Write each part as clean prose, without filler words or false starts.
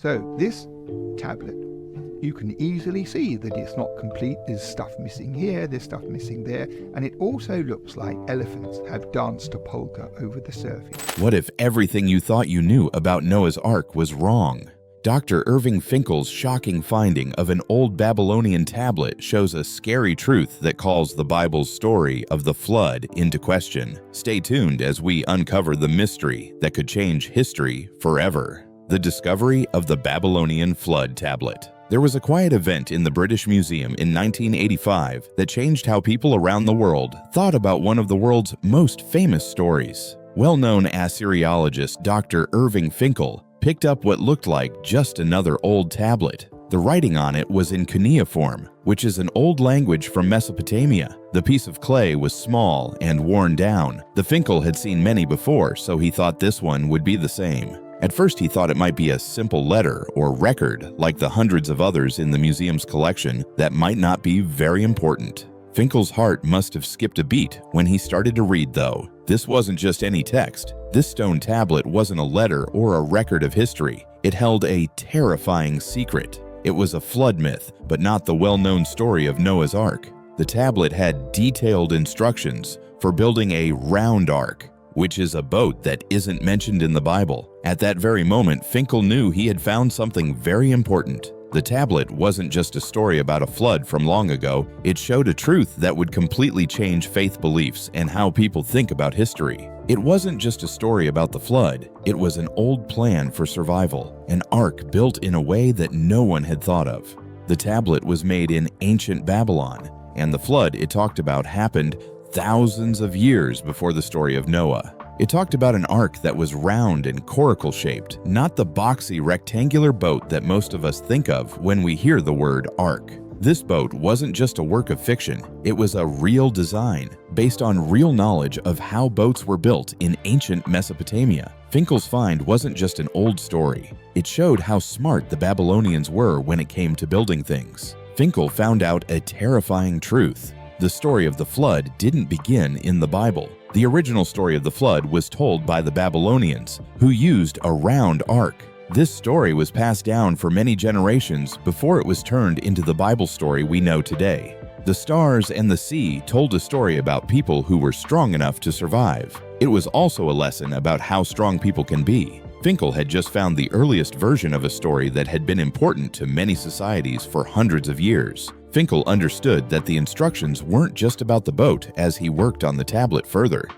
So this tablet, you can easily see that it's not complete. There's stuff missing here, there's stuff missing there, and it also looks like elephants have danced a polka over the surface. What if everything you thought you knew about Noah's Ark was wrong? Dr. Irving Finkel's shocking finding of an old Babylonian tablet shows a scary truth that calls the Bible's story of the flood into question. Stay tuned as we uncover the mystery that could change history forever. The discovery of the Babylonian flood tablet. There was a quiet event in the British Museum in 1985 that changed how people around the world thought about one of the world's most famous stories. Well-known Assyriologist Dr. Irving Finkel picked up what looked like just another old tablet. The writing on it was in cuneiform, which is an old language from Mesopotamia. The piece of clay was small and worn down. The Finkel had seen many before, so he thought this one would be the same. At first he thought it might be a simple letter or record like the hundreds of others in the museum's collection that might not be very important. Finkel's heart must have skipped a beat when he started to read, though. This wasn't just any text. This stone tablet wasn't a letter or a record of history. It held a terrifying secret. It was a flood myth, but not the well-known story of Noah's Ark. The tablet had detailed instructions for building a round ark, which is a boat that isn't mentioned in the Bible. At that very moment, Finkel knew he had found something very important. The tablet wasn't just a story about a flood from long ago. It showed a truth that would completely change faith beliefs and how people think about history. It wasn't just a story about the flood. It was an old plan for survival, an ark built in a way that no one had thought of. The tablet was made in ancient Babylon, and the flood it talked about happened thousands of years before the story of Noah. It talked about an ark that was round and coracle-shaped, not the boxy rectangular boat that most of us think of when we hear the word ark. This boat wasn't just a work of fiction, it was a real design, based on real knowledge of how boats were built in ancient Mesopotamia. Finkel's find wasn't just an old story, it showed how smart the Babylonians were when it came to building things. Finkel found out a terrifying truth. The story of the flood didn't begin in the Bible. The original story of the flood was told by the Babylonians, who used a round ark. This story was passed down for many generations before it was turned into the Bible story we know today. The stars and the sea told a story about people who were strong enough to survive. It was also a lesson about how strong people can be. Finkel had just found the earliest version of a story that had been important to many societies for hundreds of years. Finkel understood that the instructions weren't just about the boat as he worked on the tablet further.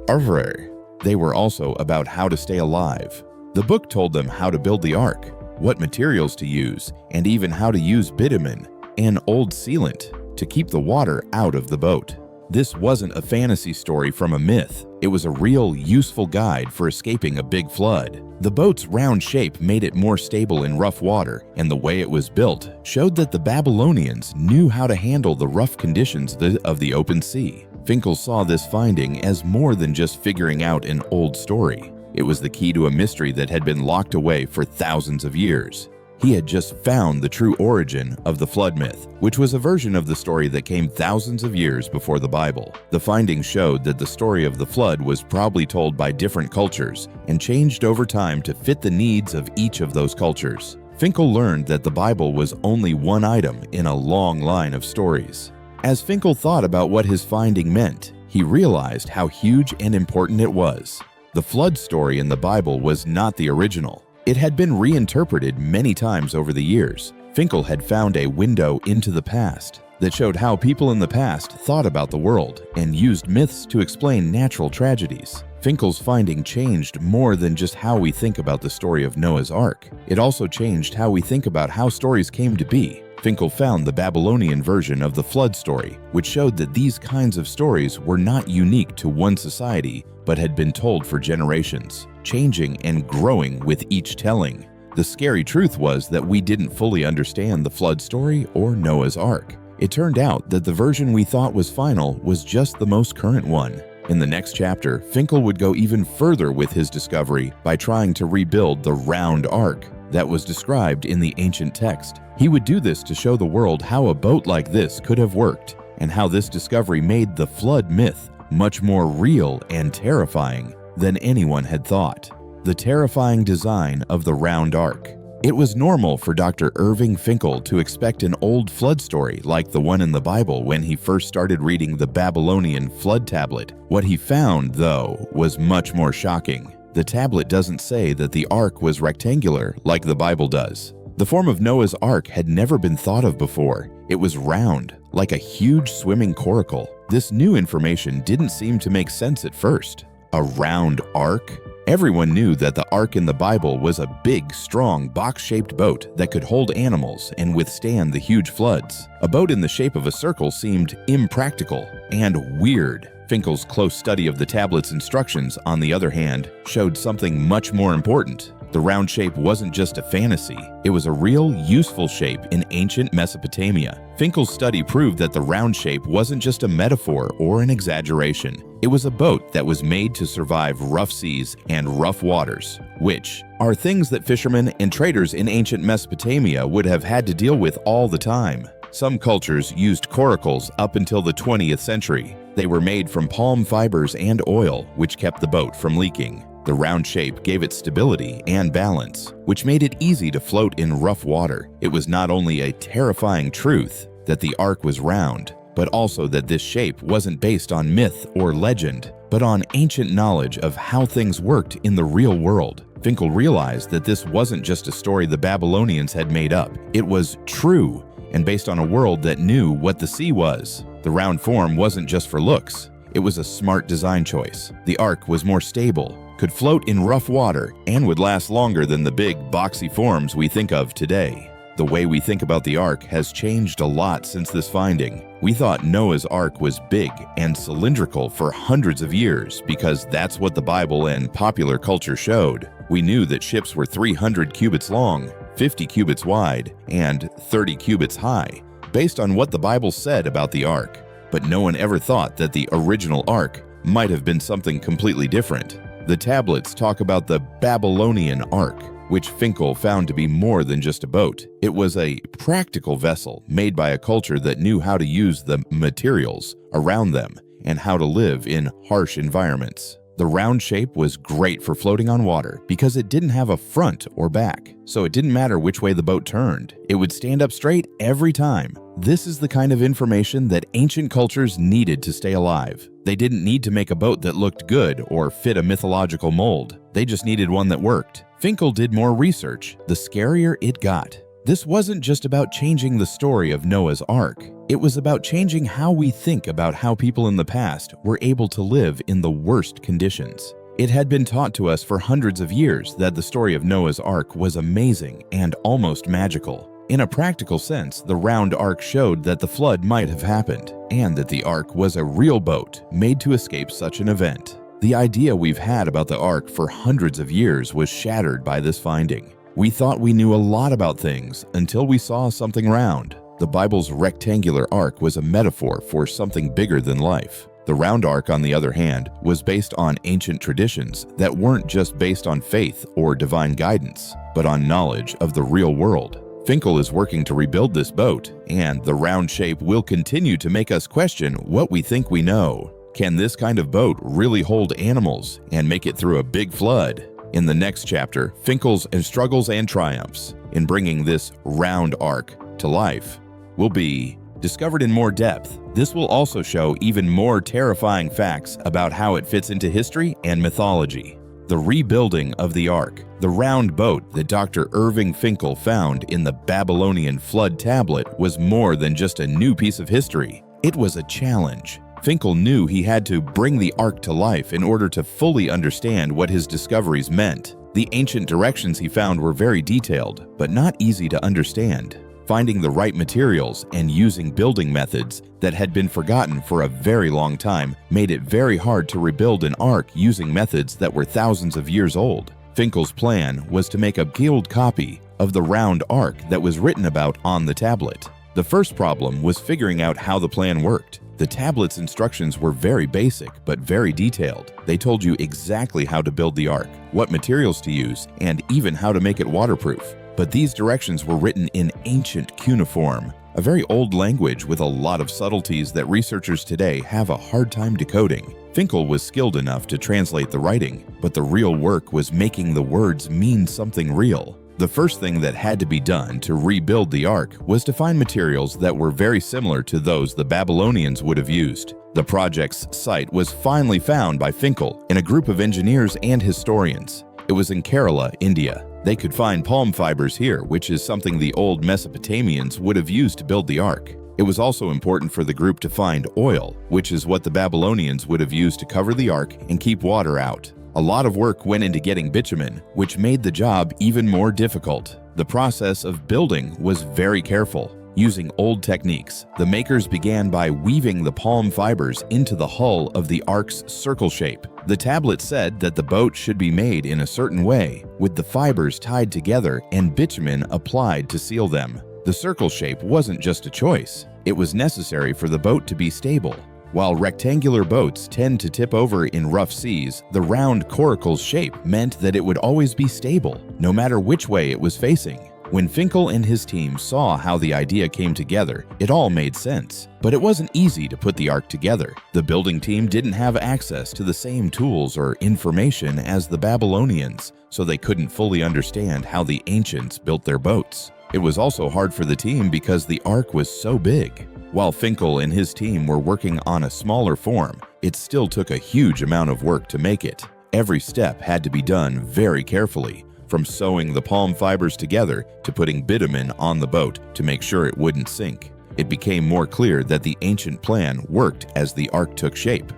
However, they were also about how to stay alive. The book told them how to build the ark, what materials to use, and even how to use bitumen, an old sealant, to keep the water out of the boat. This wasn't a fantasy story from a myth. It was a real, useful guide for escaping a big flood. The boat's round shape made it more stable in rough water, and the way it was built showed that the Babylonians knew how to handle the rough conditions of the open sea. Finkel saw this finding as more than just figuring out an old story. It was the key to a mystery that had been locked away for thousands of years. He had just found the true origin of the flood myth, which was a version of the story that came thousands of years before the Bible. The findings showed that the story of the flood was probably told by different cultures and changed over time to fit the needs of each of those cultures. Finkel learned that the Bible was only one item in a long line of stories. As Finkel thought about what his finding meant, he realized how huge and important it was. The flood story in the Bible was not the original. It had been reinterpreted many times over the years. Finkel had found a window into the past that showed how people in the past thought about the world and used myths to explain natural tragedies. Finkel's finding changed more than just how we think about the story of Noah's Ark. It also changed how we think about how stories came to be. Finkel found the Babylonian version of the flood story, which showed that these kinds of stories were not unique to one society, but had been told for generations, changing and growing with each telling. The scary truth was that we didn't fully understand the flood story or Noah's Ark. It turned out that the version we thought was final was just the most current one. In the next chapter, Finkel would go even further with his discovery by trying to rebuild the round ark that was described in the ancient text. He would do this to show the world how a boat like this could have worked, and how this discovery made the flood myth much more real and terrifying than anyone had thought. the terrifying design of the round ark. It was normal for Dr. Irving Finkel to expect an old flood story like the one in the Bible when he first started reading the Babylonian flood tablet. What he found, though, was much more shocking. The tablet doesn't say that the ark was rectangular like the Bible does. The form of Noah's ark had never been thought of before. It was round, like a huge swimming coracle. This new information didn't seem to make sense at first. A round ark? Everyone knew that the ark in the Bible was a big, strong, box-shaped boat that could hold animals and withstand the huge floods. A boat in the shape of a circle seemed impractical and weird. Finkel's close study of the tablet's instructions, on the other hand, showed something much more important. The round shape wasn't just a fantasy, it was a real, useful shape in ancient Mesopotamia. Finkel's study proved that the round shape wasn't just a metaphor or an exaggeration. It was a boat that was made to survive rough seas and rough waters, which are things that fishermen and traders in ancient Mesopotamia would have had to deal with all the time. Some cultures used coracles up until the 20th century. They were made from palm fibers and oil, which kept the boat from leaking. The round shape gave it stability and balance, which made it easy to float in rough water. It was not only a terrifying truth that the ark was round, but also that this shape wasn't based on myth or legend, but on ancient knowledge of how things worked in the real world. Finkel realized that this wasn't just a story the Babylonians had made up. It was true and based on a world that knew what the sea was. The round form wasn't just for looks. It was a smart design choice. The ark was more stable, could float in rough water, and would last longer than the big, boxy forms we think of today. The way we think about the ark has changed a lot since this finding. We thought Noah's ark was big and cylindrical for hundreds of years because that's what the Bible and popular culture showed. We knew that ships were 300 cubits long, 50 cubits wide, and 30 cubits high, based on what the Bible said about the ark. But no one ever thought that the original ark might have been something completely different. The tablets talk about the Babylonian ark, which Finkel found to be more than just a boat. It was a practical vessel made by a culture that knew how to use the materials around them and how to live in harsh environments. The round shape was great for floating on water because it didn't have a front or back, so it didn't matter which way the boat turned. It would stand up straight every time. This is the kind of information that ancient cultures needed to stay alive. They didn't need to make a boat that looked good or fit a mythological mold. They just needed one that worked. Finkel did more research, the scarier it got. This wasn't just about changing the story of Noah's Ark. It was about changing how we think about how people in the past were able to live in the worst conditions. It had been taught to us for hundreds of years that the story of Noah's Ark was amazing and almost magical. In a practical sense, the round ark showed that the flood might have happened, and that the ark was a real boat made to escape such an event. The idea we've had about the ark for hundreds of years was shattered by this finding. We thought we knew a lot about things until we saw something round. The Bible's rectangular ark was a metaphor for something bigger than life. The round ark, on the other hand, was based on ancient traditions that weren't just based on faith or divine guidance, but on knowledge of the real world. Finkel is working to rebuild this boat, and the round shape will continue to make us question what we think we know. Can this kind of boat really hold animals and make it through a big flood? In the next chapter, Finkel's struggles and triumphs in bringing this round ark to life will be discovered in more depth. This will also show even more terrifying facts about how it fits into history and mythology. The rebuilding of the ark, the round boat that Dr. Irving Finkel found in the Babylonian flood tablet, was more than just a new piece of history. It was a challenge. Finkel knew he had to bring the ark to life in order to fully understand what his discoveries meant. The ancient directions he found were very detailed, but not easy to understand. Finding the right materials and using building methods that had been forgotten for a very long time made it very hard to rebuild an ark using methods that were thousands of years old. Finkel's plan was to make a sealed copy of the round ark that was written about on the tablet. The first problem was figuring out how the plan worked. The tablet's instructions were very basic but very detailed. They told you exactly how to build the ark, what materials to use, and even how to make it waterproof. But these directions were written in ancient cuneiform, a very old language with a lot of subtleties that researchers today have a hard time decoding. Finkel was skilled enough to translate the writing, but the real work was making the words mean something real. The first thing that had to be done to rebuild the Ark was to find materials that were very similar to those the Babylonians would have used. The project's site was finally found by Finkel and a group of engineers and historians. It was in Kerala, India. They could find palm fibers here, which is something the old Mesopotamians would have used to build the Ark. It was also important for the group to find oil, which is what the Babylonians would have used to cover the Ark and keep water out. A lot of work went into getting bitumen, which made the job even more difficult. The process of building was very careful. Using old techniques, the makers began by weaving the palm fibers into the hull of the Ark's circle shape. The tablet said that the boat should be made in a certain way, with the fibers tied together and bitumen applied to seal them. The circle shape wasn't just a choice. It was necessary for the boat to be stable. While rectangular boats tend to tip over in rough seas, the round coracle's shape meant that it would always be stable, no matter which way it was facing. When Finkel and his team saw how the idea came together, it all made sense. But it wasn't easy to put the Ark together. The building team didn't have access to the same tools or information as the Babylonians, so they couldn't fully understand how the ancients built their boats. It was also hard for the team because the Ark was so big. While Finkel and his team were working on a smaller form, it still took a huge amount of work to make it. Every step had to be done very carefully, from sewing the palm fibers together to putting bitumen on the boat to make sure it wouldn't sink. It became more clear that the ancient plan worked as the Ark took shape.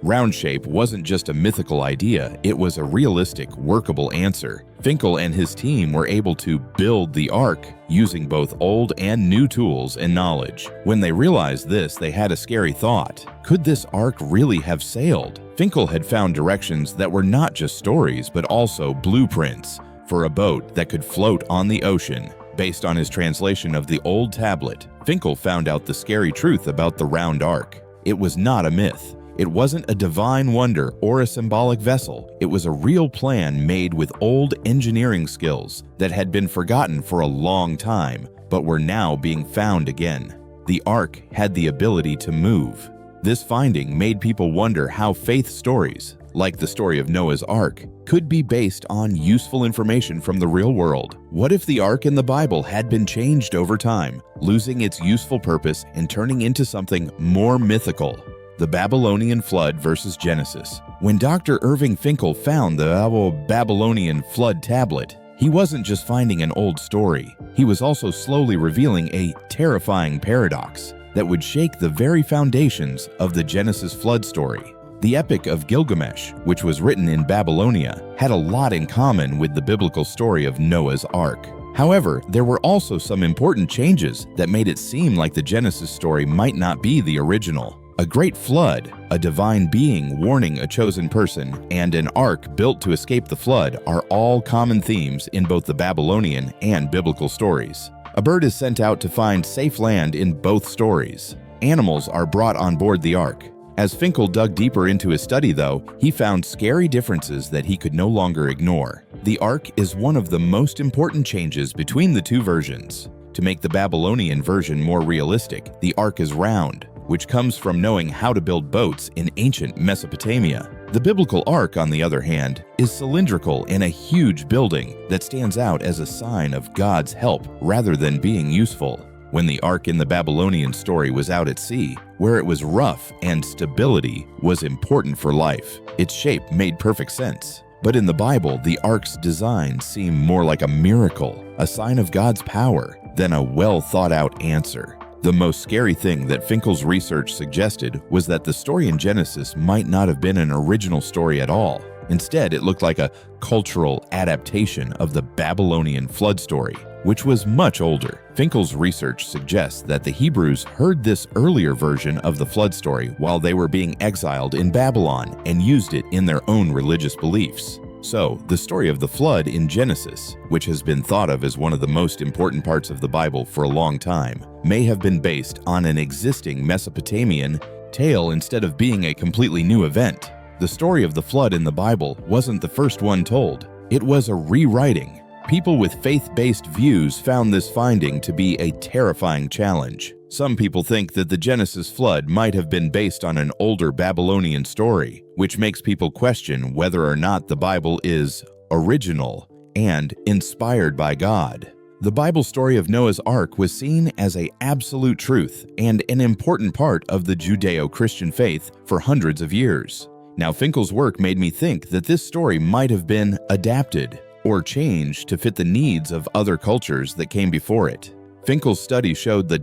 Round shape wasn't just a mythical idea, it was a realistic, workable answer. Finkel and his team were able to build the Ark using both old and new tools and knowledge. When they realized this, they had a scary thought. Could this Ark really have sailed? Finkel had found directions that were not just stories, but also blueprints for a boat that could float on the ocean. Based on his translation of the old tablet, Finkel found out the scary truth about the round Ark. It was not a myth. It wasn't a divine wonder or a symbolic vessel. It was a real plan made with old engineering skills that had been forgotten for a long time, but were now being found again. The Ark had the ability to move. This finding made people wonder how faith stories, like the story of Noah's Ark, could be based on useful information from the real world. What if the Ark in the Bible had been changed over time, losing its useful purpose and turning into something more mythical? The Babylonian Flood versus Genesis. When Dr. Irving Finkel found the Babylonian Flood tablet, he wasn't just finding an old story. He was also slowly revealing a terrifying paradox that would shake the very foundations of the Genesis flood story. The Epic of Gilgamesh, which was written in Babylonia, had a lot in common with the biblical story of Noah's Ark. However, there were also some important changes that made it seem like the Genesis story might not be the original. A great flood, a divine being warning a chosen person, and an ark built to escape the flood are all common themes in both the Babylonian and biblical stories. A bird is sent out to find safe land in both stories. Animals are brought on board the ark. As Finkel dug deeper into his study, though, he found scary differences that he could no longer ignore. The ark is one of the most important changes between the two versions. To make the Babylonian version more realistic, the ark is round, which comes from knowing how to build boats in ancient Mesopotamia. The biblical ark, on the other hand, is cylindrical in a huge building that stands out as a sign of God's help rather than being useful. When the ark in the Babylonian story was out at sea, where it was rough and stability was important for life, its shape made perfect sense. But in the Bible, the ark's design seemed more like a miracle, a sign of God's power, than a well-thought-out answer. The most scary thing that Finkel's research suggested was that the story in Genesis might not have been an original story at all. Instead, it looked like a cultural adaptation of the Babylonian flood story, which was much older. Finkel's research suggests that the Hebrews heard this earlier version of the flood story while they were being exiled in Babylon and used it in their own religious beliefs. So, the story of the flood in Genesis, which has been thought of as one of the most important parts of the Bible for a long time, may have been based on an existing Mesopotamian tale instead of being a completely new event. The story of the flood in the Bible wasn't the first one told. It was a rewriting. People with faith-based views found this finding to be a terrifying challenge. Some people think that the Genesis flood might have been based on an older Babylonian story, which makes people question whether or not the Bible is original and inspired by God. The Bible story of Noah's Ark was seen as an absolute truth and an important part of the Judeo-Christian faith for hundreds of years. Now, Finkel's work made me think that this story might have been adapted or changed to fit the needs of other cultures that came before it. Finkel's study showed the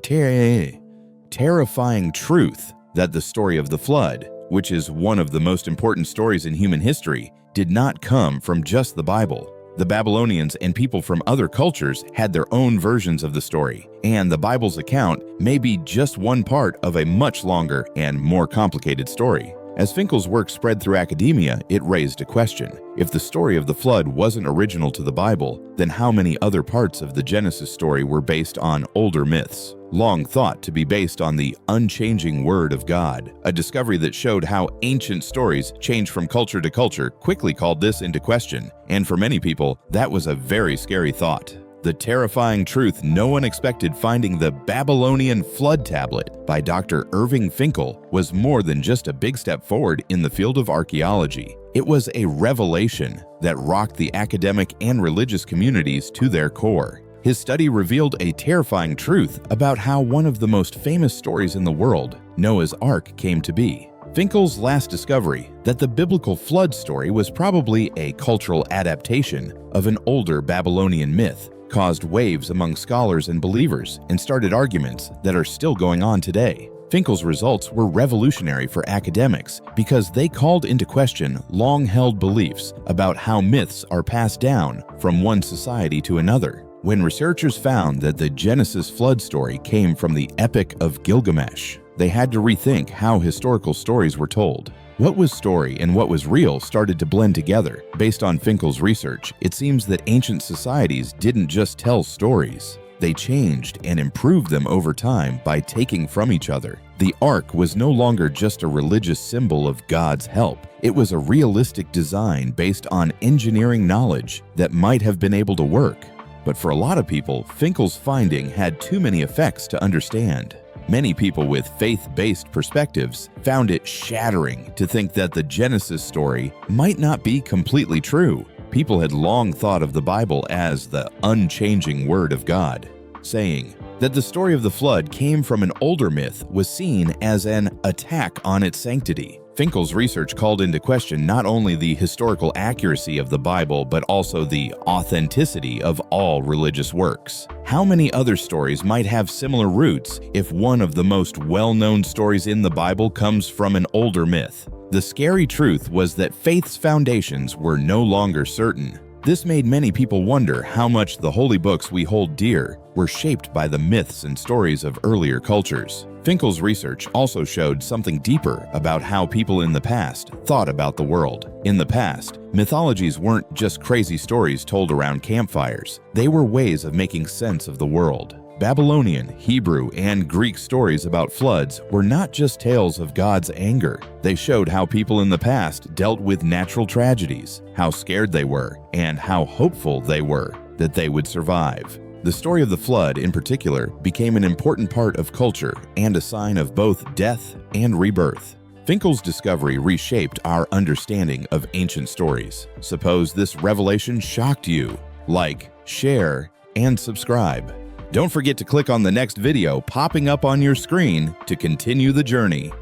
terrifying truth that the story of the flood, which is one of the most important stories in human history, did not come from just the Bible. The Babylonians and people from other cultures had their own versions of the story, and the Bible's account may be just one part of a much longer and more complicated story. As Finkel's work spread through academia, it raised a question. If the story of the flood wasn't original to the Bible, then how many other parts of the Genesis story were based on older myths, long thought to be based on the unchanging Word of God? A discovery that showed how ancient stories change from culture to culture quickly called this into question, and for many people, that was a very scary thought. The terrifying truth no one expected finding the Babylonian flood tablet by Dr. Irving Finkel was more than just a big step forward in the field of archaeology. It was a revelation that rocked the academic and religious communities to their core. His study revealed a terrifying truth about how one of the most famous stories in the world, Noah's Ark, came to be. Finkel's last discovery, that the biblical flood story was probably a cultural adaptation of an older Babylonian myth, caused waves among scholars and believers and started arguments that are still going on today. Finkel's results were revolutionary for academics because they called into question long-held beliefs about how myths are passed down from one society to another. When researchers found that the Genesis flood story came from the Epic of Gilgamesh, they had to rethink how historical stories were told. What was story and what was real started to blend together. Based on Finkel's research, it seems that ancient societies didn't just tell stories. They changed and improved them over time by taking from each other. The Ark was no longer just a religious symbol of God's help. It was a realistic design based on engineering knowledge that might have been able to work. But for a lot of people, Finkel's finding had too many effects to understand. Many people with faith-based perspectives found it shattering to think that the Genesis story might not be completely true. People had long thought of the Bible as the unchanging Word of God. Saying that the story of the flood came from an older myth was seen as an attack on its sanctity. Finkel's research called into question not only the historical accuracy of the Bible, but also the authenticity of all religious works. How many other stories might have similar roots if one of the most well-known stories in the Bible comes from an older myth? The scary truth was that faith's foundations were no longer certain. This made many people wonder how much the holy books we hold dear were shaped by the myths and stories of earlier cultures. Finkel's research also showed something deeper about how people in the past thought about the world. In the past, mythologies weren't just crazy stories told around campfires. They were ways of making sense of the world. Babylonian, Hebrew, and Greek stories about floods were not just tales of God's anger. They showed how people in the past dealt with natural tragedies, how scared they were, and how hopeful they were that they would survive. The story of the flood, in particular, became an important part of culture and a sign of both death and rebirth. Finkel's discovery reshaped our understanding of ancient stories. Suppose this revelation shocked you. Like, share, and subscribe. Don't forget to click on the next video popping up on your screen to continue the journey.